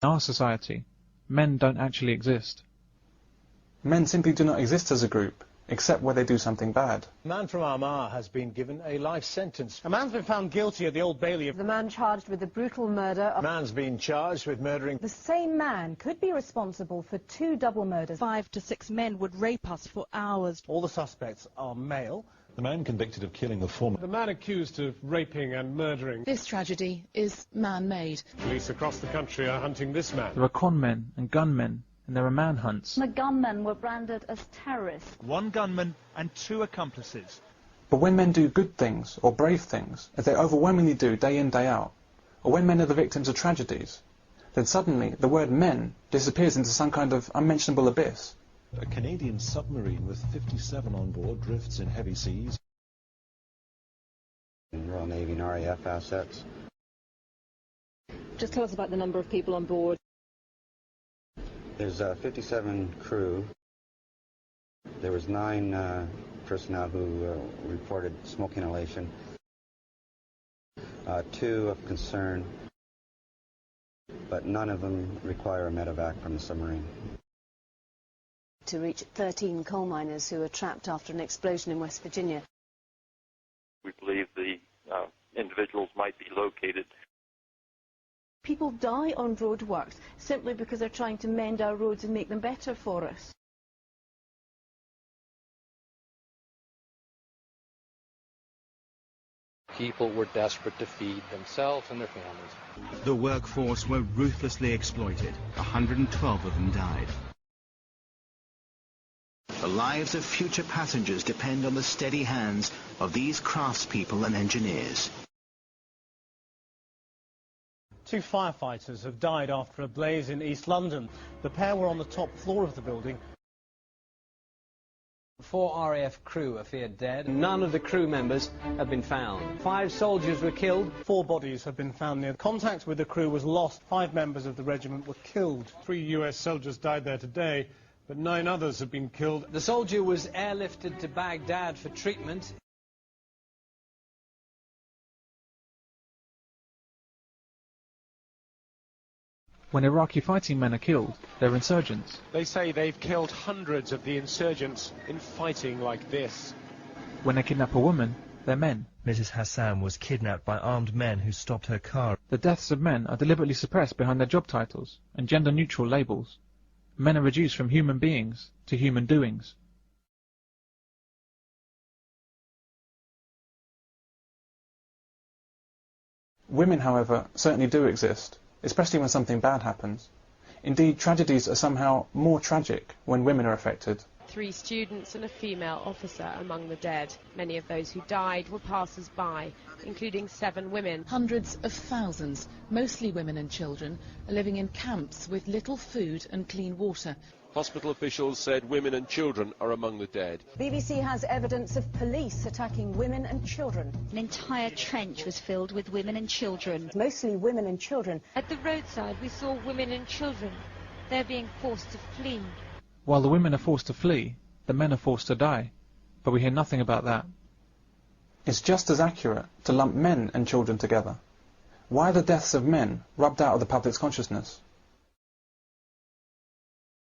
In our society, men don't actually exist. Men simply do not exist as a group, except where they do something bad. A man from Armagh has been given a life sentence. A man's been found guilty at the Old Bailey. The man charged with the brutal murder of... A man's been charged with murdering... The same man could be responsible for 2 double murders. 5 to 6 men would rape us for hours. All the suspects are male. The man convicted of killing the former. The man accused of raping and murdering. This tragedy is man-made. Police across the country are hunting this man. There are con men and gunmen, and there are manhunts. The gunmen were branded as terrorists. 1 gunman and 2 accomplices. But when men do good things, or brave things, as they overwhelmingly do day in, day out, or when men are the victims of tragedies, then suddenly the word men disappears into some kind of unmentionable abyss. A Canadian submarine with 57 on board drifts in heavy seas. Royal Navy and RAF assets. Just tell us about the number of people on board. There's 57 crew. There was 9 personnel who reported smoke inhalation. 2 of concern, but none of them require a medevac from the submarine. To reach 13 coal miners who were trapped after an explosion in West Virginia. We believe the individuals might be located. People die on roadworks simply because they're trying to mend our roads and make them better for us. People were desperate to feed themselves and their families. The workforce were ruthlessly exploited. 112 of them died. The lives of future passengers depend on the steady hands of these craftspeople and engineers. 2 firefighters have died after a blaze in East London. The pair were on the top floor of the building. 4 RAF crew are feared dead. None of the crew members have been found. 5 soldiers were killed. 4 bodies have been found near. Contact with the crew was lost. 5 members of the regiment were killed. 3 US soldiers died there today, but 9 others have been killed. The soldier was airlifted to Baghdad for treatment. When Iraqi fighting men are killed, they're insurgents. They say they've killed hundreds of the insurgents in fighting like this. When they kidnap a woman, they're men. Mrs. Hassan was kidnapped by armed men who stopped her car. The deaths of men are deliberately suppressed behind their job titles and gender-neutral labels. Men are reduced from human beings to human doings. Women, however, certainly do exist, especially when something bad happens. Indeed, tragedies are somehow more tragic when women are affected. 3 students and a female officer among the dead. Many of those who died were passers-by, including 7 women. Hundreds of thousands, mostly women and children, are living in camps with little food and clean water. Hospital officials said women and children are among the dead. BBC has evidence of police attacking women and children. An entire trench was filled with women and children. Mostly women and children. At the roadside we saw women and children. They're being forced to flee. While the women are forced to flee, the men are forced to die. But we hear nothing about that. It's just as accurate to lump men and children together. Why are the deaths of men rubbed out of the public's consciousness?